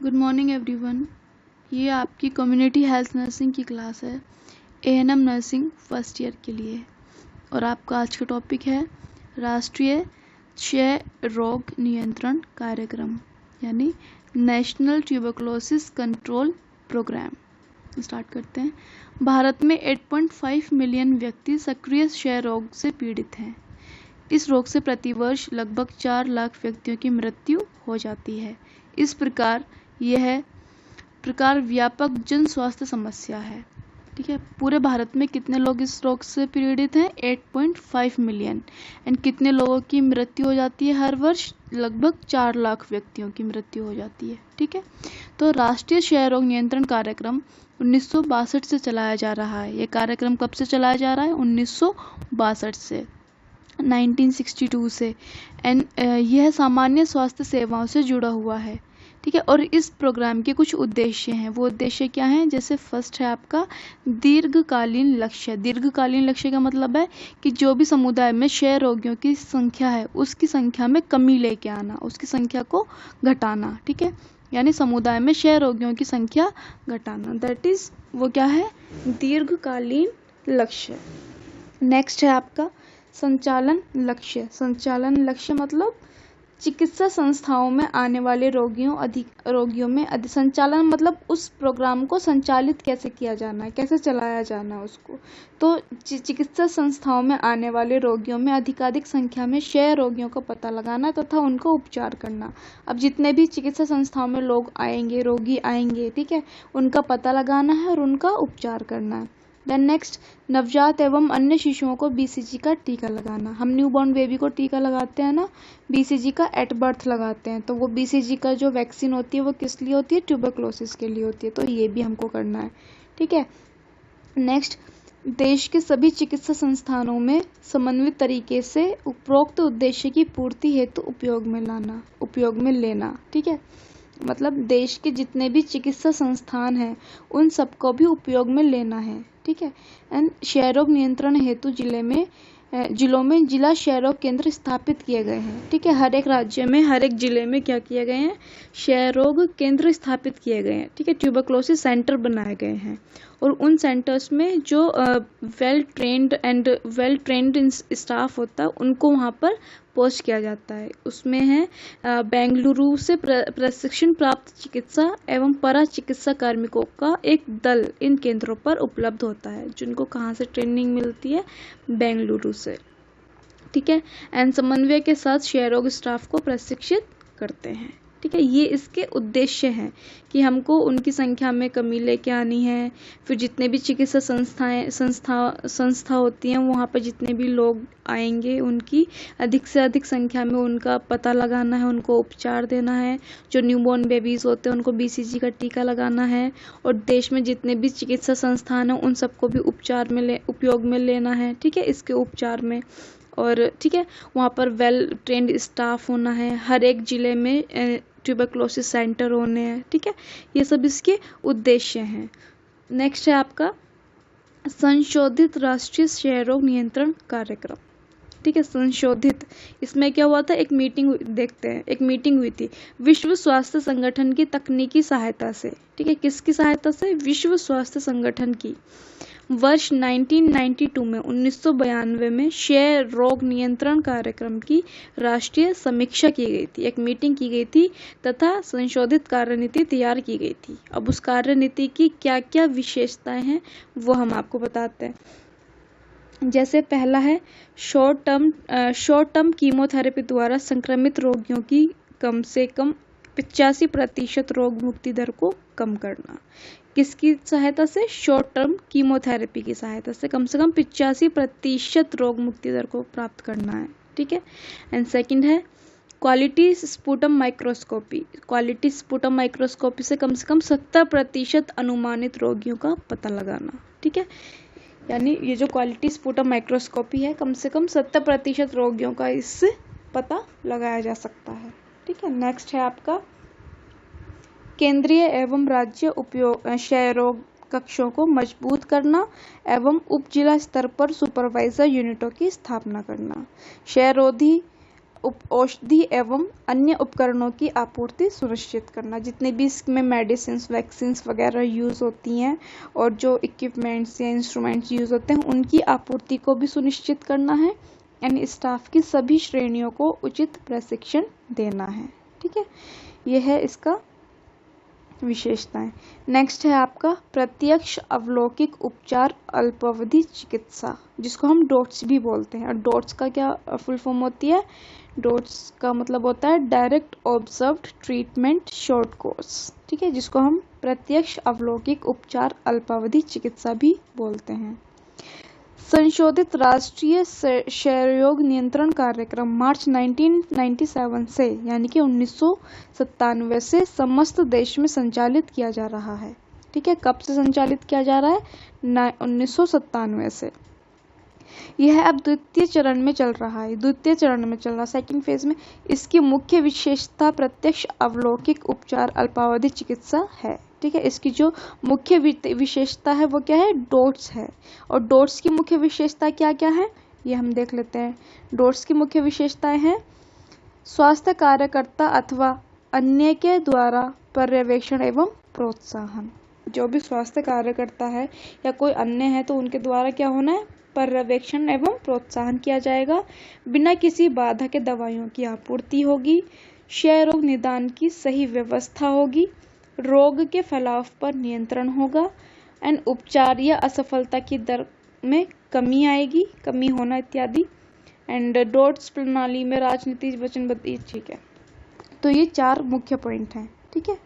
Good morning everyone. ये आपकी community health nursing की क्लास है, एएनएम नर्सिंग फर्स्ट ईयर के लिए। और आपका आज का टॉपिक है राष्ट्रीय क्षय रोग नियंत्रण कार्यक्रम, यानी national tuberculosis control programme. Start करते हैं। भारत में 8.5 मिलियन व्यक्ति सक्रिय क्षय रोग से पीड़ित हैं। इस रोग से प्रतिवर्ष लगभग 4 लाख व्यक्तियों की मृत्यु हो जाती है। इस प्रकार यह व्यापक जन स्वास्थ्य समस्या है। ठीक है, पूरे भारत में कितने लोग इस रोग से पीड़ित हैं? 8.5 मिलियन। एंड कितने लोगों की मृत्यु हो जाती है हर वर्ष? लगभग 4 लाख व्यक्तियों की मृत्यु हो जाती है। ठीक है, तो राष्ट्रीय क्षय रोग नियंत्रण कार्यक्रम 1962 से चलाया जा रहा है। ये कार्यक्रम कब से चलाया जा रहा है? 1962 से, 1962 से। एंड यह सामान्य स्वास्थ्य सेवाओं से जुड़ा हुआ है। ठीक है, और इस प्रोग्राम के कुछ उद्देश्य हैं। वो उद्देश्य क्या हैं? जैसे फर्स्ट है आपका दीर्घकालीन लक्ष्य। दीर्घकालीन लक्ष्य का मतलब है कि जो भी समुदाय में क्षय रोगियों की संख्या है उसकी संख्या में कमी लेके आना, उसकी संख्या को घटाना। ठीक है, यानी समुदाय में क्षय रोगियों की संख्या घटाना, दैट इज वो क्या है? दीर्घकालीन लक्ष्य। नेक्स्ट है आपका संचालन लक्ष्य। संचालन लक्ष्य मतलब चिकित्सा संस्थाओं में आने वाले रोगियों में संचालन मतलब उस प्रोग्राम को संचालित कैसे किया जाना है, कैसे चलाया जाना है उसको। तो चिकित्सा संस्थाओं में आने वाले रोगियों में अधिकाधिक संख्या में क्षय रोगियों का पता लगाना तथा उनका उपचार करना। अब जितने भी चिकित्सा संस्थाओं में लोग आएंगे, रोगी आएंगे, ठीक है, उनका पता लगाना है और उनका उपचार करना है। देन नेक्स्ट, नवजात एवं अन्य शिशुओं को बीसीजी का टीका लगाना। हम न्यूबॉर्न बेबी को टीका लगाते हैं ना, बीसीजी का एट बर्थ लगाते हैं। तो वो बीसीजी का जो वैक्सीन होती है वो किस लिए होती है? ट्यूबरकुलोसिस के लिए होती है। तो ये भी हमको करना है। ठीक है, नेक्स्ट, देश के सभी चिकित्सा संस्थानों में समन्वित तरीके से उपरोक्त उद्देश्य की पूर्ति हेतु उपयोग में लेना। ठीक है, मतलब देश के जितने भी चिकित्सा संस्थान हैं उन सबको भी उपयोग में लेना है। ठीक है, एंड क्षय रोग नियंत्रण हेतु जिलों में जिला क्षय रोग केंद्र स्थापित किए गए हैं। ठीक है, हर एक राज्य में, हर एक जिले में क्या किए गए हैं? क्षय रोग केंद्र स्थापित किए गए हैं। ठीक है, ट्यूबरकुलोसिस सेंटर बनाए गए हैं और उन सेंटर्स में जो वेल ट्रेंड स्टाफ होता है उनको वहाँ पर पोस्ट किया जाता है। उसमें है बेंगलुरु से प्रशिक्षण प्राप्त चिकित्सा एवं परा चिकित्सा कार्मिकों का एक दल इन केंद्रों पर उपलब्ध होता है, जिनको कहाँ से ट्रेनिंग मिलती है? बेंगलुरु से। ठीक है, एंड समन्वय के साथ क्षय रोग स्टाफ को प्रशिक्षित करते हैं। ठीक है, ये इसके उद्देश्य हैं कि हमको उनकी संख्या में कमी लेके आनी है। फिर जितने भी चिकित्सा संस्था होती हैं वहाँ पर जितने भी लोग आएंगे उनकी अधिक से अधिक संख्या में उनका पता लगाना है, उनको उपचार देना है। जो न्यूबॉर्न बेबीज़ होते हैं उनको बीसीजी का टीका लगाना है और देश में जितने भी चिकित्सा संस्थान हैं उन सबको भी उपयोग में लेना है। ठीक है, इसके उपचार में। और ठीक है, वहाँ पर वेल ट्रेंड स्टाफ होना है, हर एक ज़िले में ट्यूबरकुलोसिस सेंटर होने हैं। ठीक है, ये सब इसके उद्देश्य हैं। नेक्स्ट है आपका संशोधित राष्ट्रीय क्षय रोग नियंत्रण कार्यक्रम। ठीक है, संशोधित, इसमें क्या हुआ था? एक मीटिंग देखते हैं, एक मीटिंग हुई थी विश्व स्वास्थ्य संगठन की तकनीकी सहायता से। ठीक है, किसकी सहायता से? विश्व स्वास्थ्य संगठन की। वर्ष 1992 में 1992 में क्षय रोग नियंत्रण कार्यक्रम की राष्ट्रीय समीक्षा की गई थी, एक मीटिंग की गई थी तथा संशोधित कार्यनीति तैयार की गई थी। अब उस कार्यनीति की क्या क्या विशेषताएं हैं वो हम आपको बताते हैं। जैसे पहला है शॉर्ट टर्म कीमोथेरेपी द्वारा संक्रमित रोगियों की कम से कम 85% रोग मुक्ति दर को कम करना। किसकी सहायता से? शॉर्ट टर्म कीमोथेरेपी की सहायता से कम 85% रोग मुक्ति दर को प्राप्त करना है। ठीक है, एंड सेकंड है quality sputum microscopy. Quality sputum microscopy से कम 70% अनुमानित रोगियों का पता लगाना। ठीक है, यानी ये जो क्वालिटी स्पुटम माइक्रोस्कोपी है कम से कम 70% रोगियों का इससे पता लगाया जा सकता है। ठीक है, नेक्स्ट है आपका केंद्रीय एवं राज्य क्षय रोग कक्षों को मजबूत करना एवं उप जिला स्तर पर सुपरवाइजर यूनिटों की स्थापना करना। क्षयरोधी औषधि एवं अन्य उपकरणों की आपूर्ति सुनिश्चित करना। जितने भी इसमें मेडिसिन वैक्सीन वगैरह यूज़ होती हैं और जो इक्विपमेंट्स या इंस्ट्रूमेंट्स यूज़ होते हैं उनकी आपूर्ति को भी सुनिश्चित करना है। एंड स्टाफ की सभी श्रेणियों को उचित प्रशिक्षण देना है। ठीक है, यह है इसका विशेषताएं। नेक्स्ट है आपका प्रत्यक्ष अवलोकिक उपचार अल्पावधि चिकित्सा, जिसको हम डॉट्स भी बोलते हैं। और डॉट्स का क्या फुल फॉर्म होती है? डॉट्स का मतलब होता है direct observed treatment short course. ठीक है, जिसको हम प्रत्यक्ष अवलोकिक उपचार अल्पावधि चिकित्सा भी बोलते हैं। संशोधित राष्ट्रीय क्षयरोग नियंत्रण कार्यक्रम मार्च 1997 से यानी कि 1997 से समस्त देश में संचालित किया जा रहा है। ठीक है, कब से संचालित किया जा रहा है? 1997 से। यह अब द्वितीय चरण में चल रहा है, सेकंड फेज में। इसकी मुख्य विशेषता प्रत्यक्ष अवलोकिक उपचार अल्पावधि चिकित्सा है। ठीक है, इसकी जो मुख्य विशेषता है वो क्या है? डॉट्स है। और डॉट्स की मुख्य विशेषता क्या क्या है ये हम देख लेते हैं। डॉट्स की मुख्य विशेषताएं हैं स्वास्थ्य कार्यकर्ता अथवा अन्य के द्वारा पर्यवेक्षण एवं प्रोत्साहन। जो भी स्वास्थ्य कार्यकर्ता है या कोई अन्य है तो उनके द्वारा क्या होना है? पर्यवेक्षण एवं प्रोत्साहन किया जाएगा। बिना किसी बाधा के दवाइयों की आपूर्ति होगी। क्षय रोग निदान की सही व्यवस्था होगी। रोग के फैलाव पर नियंत्रण होगा। एंड उपचार या असफलता की दर में कमी आएगी, कमी होना इत्यादि। एंड डॉट्स प्रणाली में राजनीति वचनबद्ध। ठीक है, तो ये 4 मुख्य पॉइंट हैं। ठीक है,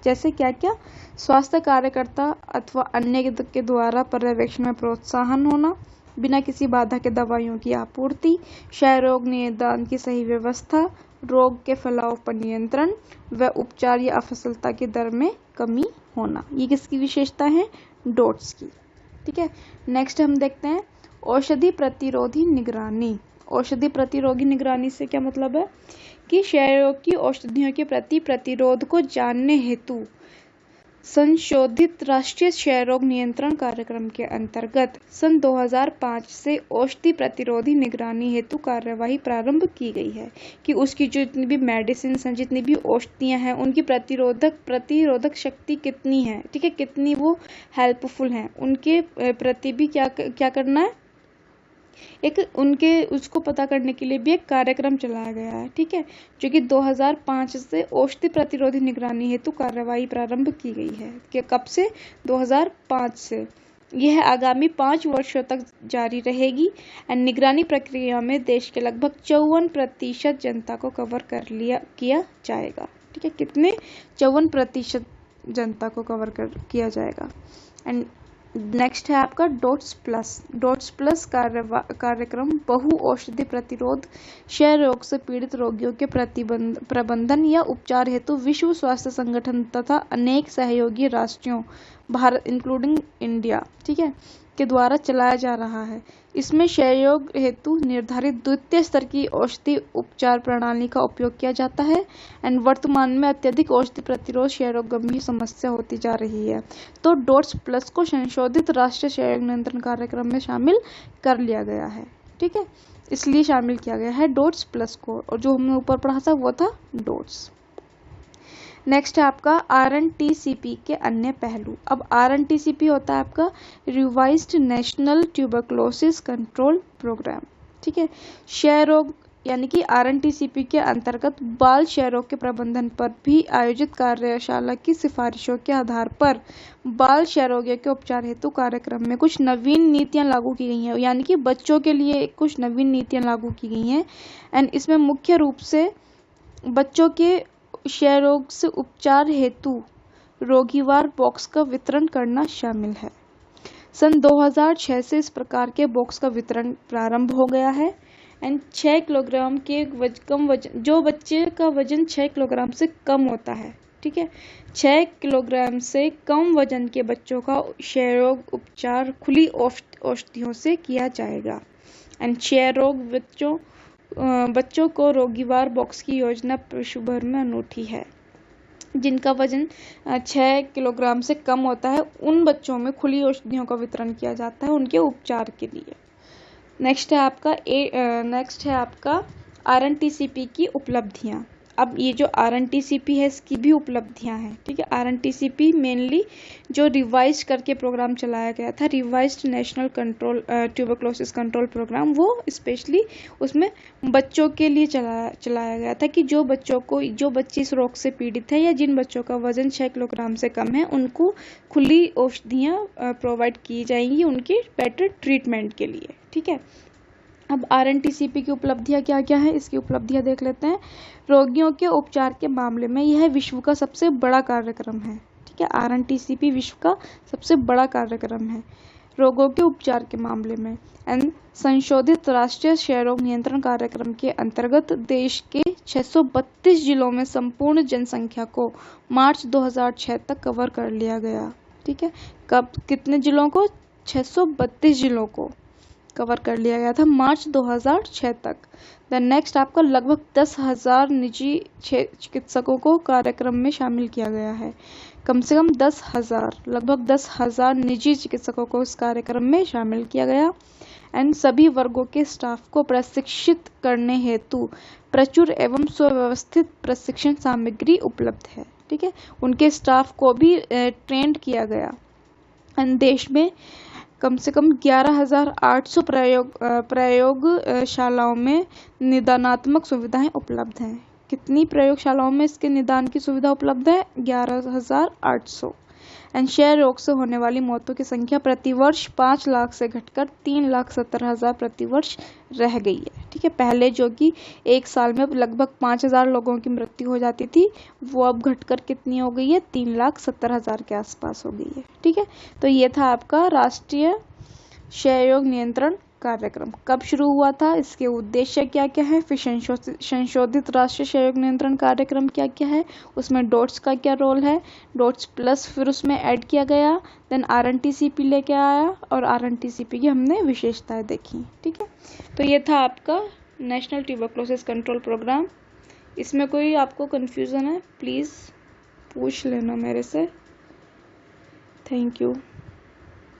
जैसे क्या क्या? स्वास्थ्य कार्यकर्ता अथवा अन्य के द्वारा पर्यवेक्षण में प्रोत्साहन होना, बिना किसी बाधा के दवाइयों की आपूर्ति, क्षय रोग निदान की सही व्यवस्था, रोग के फैलाव पर नियंत्रण व उपचार या असफलता की दर में कमी होना। ये किसकी विशेषता है? डॉट्स की। ठीक है, नेक्स्ट हम देखते हैं औषधि प्रतिरोधी निगरानी। औषधि प्रतिरोधी निगरानी से क्या मतलब है कि क्षय रोग की औषधियों के प्रति प्रतिरोध को जानने हेतु संशोधित राष्ट्रीय क्षय रोग नियंत्रण कार्यक्रम के अंतर्गत सन 2005 से औषधि प्रतिरोधी निगरानी हेतु कार्यवाही प्रारंभ की गई है कि उसकी जो जितनी भी मेडिसिन हैं, जितनी भी औषधियां हैं, उनकी प्रतिरोधक शक्ति कितनी है। ठीक है, कितनी वो हेल्पफुल हैं, उनके प्रति भी क्या करना है? उसको पता करने के लिए भी एक कार्यक्रम चलाया गया है। ठीक है, जो कि 2005 से औषधि प्रतिरोधी निगरानी हेतु कार्यवाही प्रारंभ की गई है। कि कब से? 2005 से। यह आगामी 5 वर्षों तक जारी रहेगी। निगरानी प्रक्रिया में देश के लगभग 54% जनता को कवर किया जाएगा। ठीक है, कितने? 54% जनता को कवर किया जाएगा। एंड नेक्स्ट है आपका डॉट्स प्लस कार्यक्रम बहु औषधि प्रतिरोध क्षय रोग से पीड़ित रोगियों के प्रबंधन या उपचार हेतु विश्व स्वास्थ्य संगठन तथा अनेक सहयोगी राष्ट्रों, भारत इंक्लूडिंग इंडिया, ठीक है, के द्वारा चलाया जा रहा है। इसमें क्षय रोग हेतु निर्धारित द्वितीय स्तर की औषधि उपचार प्रणाली का उपयोग किया जाता है। एंड वर्तमान में अत्यधिक औषधि प्रतिरोध क्षय रोग गंभीर समस्या होती जा रही है। तो डॉट्स प्लस को संशोधित राष्ट्रीय क्षय रोग नियंत्रण कार्यक्रम में शामिल कर लिया गया है। ठीक है, इसलिए शामिल किया गया है डॉट्स प्लस को, और जो हमने ऊपर पढ़ा था वो था डॉट्स। नेक्स्ट है आपका RNTCP के अन्य पहलू। अब RNTCP होता है आपका revised national tuberculosis control programme. ठीक है, क्षय रोग यानी कि RNTCP के अंतर्गत बाल क्षय रोग के प्रबंधन पर भी आयोजित कार्यशाला की सिफारिशों के आधार पर बाल क्षय रोगियों के उपचार हेतु कार्यक्रम में कुछ नवीन नीतियां लागू की गई हैं। यानी कि बच्चों के लिए कुछ नवीन नीतियां लागू की गई हैं। एंड इसमें मुख्य रूप से बच्चों के क्षय रोग से उपचार हेतु रोगीवार बॉक्स का वितरण करना शामिल है। सन 2006 से इस प्रकार के बॉक्स का वितरण प्रारंभ हो गया है। एंड 6 किलोग्राम के कम वजन, जो बच्चे का वजन 6 किलोग्राम से कम होता है, ठीक है, 6 किलोग्राम से कम वजन के बच्चों का क्षय रोग उपचार खुली औषधियों से किया जाएगा। एंड क्षय रोग बच्चों को रोगीवार बॉक्स की योजना विश्व भर में अनूठी है। जिनका वजन 6 किलोग्राम से कम होता है उन बच्चों में खुली औषधियों का वितरण किया जाता है उनके उपचार के लिए। नेक्स्ट है आपका RNTCP की उपलब्धियाँ। अब ये जो RNTCP है इसकी भी उपलब्धियां हैं, ठीक है। RNTCP मेनली जो रिवाइज करके प्रोग्राम चलाया गया था, revised national control tuberculosis control programme, वो स्पेशली उसमें बच्चों के लिए चलाया गया था कि जो बच्चे इस रोग से पीड़ित है या जिन बच्चों का वजन 6 किलोग्राम से कम है उनको खुली औषधियाँ प्रोवाइड की जाएंगी उनके बेटर ट्रीटमेंट के लिए, ठीक है। अब RNTCP की उपलब्धियां क्या क्या है, इसकी उपलब्धियां देख लेते हैं। रोगियों के उपचार के मामले में यह विश्व का सबसे बड़ा कार्यक्रम है, ठीक है। RNTCP विश्व का सबसे बड़ा कार्यक्रम है रोगों के उपचार के मामले में। एंड संशोधित राष्ट्रीय क्षय रोग नियंत्रण कार्यक्रम के अंतर्गत देश के 632 जिलों में संपूर्ण जनसंख्या को मार्च 2006 तक कवर कर लिया गया, ठीक है। कितने जिलों को? 632 जिलों को कवर कर लिया गया था मार्च 2006 तक। द नेक्स्ट आपका लगभग 10,000 निजी चिकित्सकों को कार्यक्रम में शामिल किया गया है। कम से कम 10,000, लगभग 10,000 निजी चिकित्सकों को इस कार्यक्रम में शामिल किया गया। एंड सभी वर्गों के स्टाफ को प्रशिक्षित करने हेतु प्रचुर एवं सुव्यवस्थित प्रशिक्षण सामग्री उपलब्ध है, ठीक है। उनके स्टाफ को भी ट्रेंड किया गया। एंड देश में कम से कम 11,800 प्रयोगशालाओं में निदानात्मक सुविधाएं उपलब्ध हैं। कितनी प्रयोगशालाओं में इसके निदान की सुविधा उपलब्ध है? 11,800। एंड क्षय रोग से होने वाली मौतों की संख्या प्रतिवर्ष 5 लाख से घटकर 3,70,000 प्रतिवर्ष रह गई है, ठीक है। पहले जो कि एक साल में लगभग 5,000 लोगों की मृत्यु हो जाती थी, वो अब घटकर कितनी हो गई है? 3,70,000 के आसपास हो गई है, ठीक है। तो ये था आपका राष्ट्रीय क्षय रोग नियंत्रण कार्यक्रम। कब शुरू हुआ था, इसके उद्देश्य क्या क्या है, फिर संशोधित राष्ट्रीय क्षय रोग नियंत्रण कार्यक्रम क्या क्या है, उसमें डॉट्स का क्या रोल है, डॉट्स प्लस फिर उसमें ऐड किया गया, देन RNTCP लेके आया और RNTCP की हमने विशेषताएं देखी, ठीक है। तो ये था आपका नेशनल ट्यूबरक्लोसिस कंट्रोल प्रोग्राम। इसमें कोई आपको कन्फ्यूज़न है प्लीज़ पूछ लेना मेरे से। Thank you.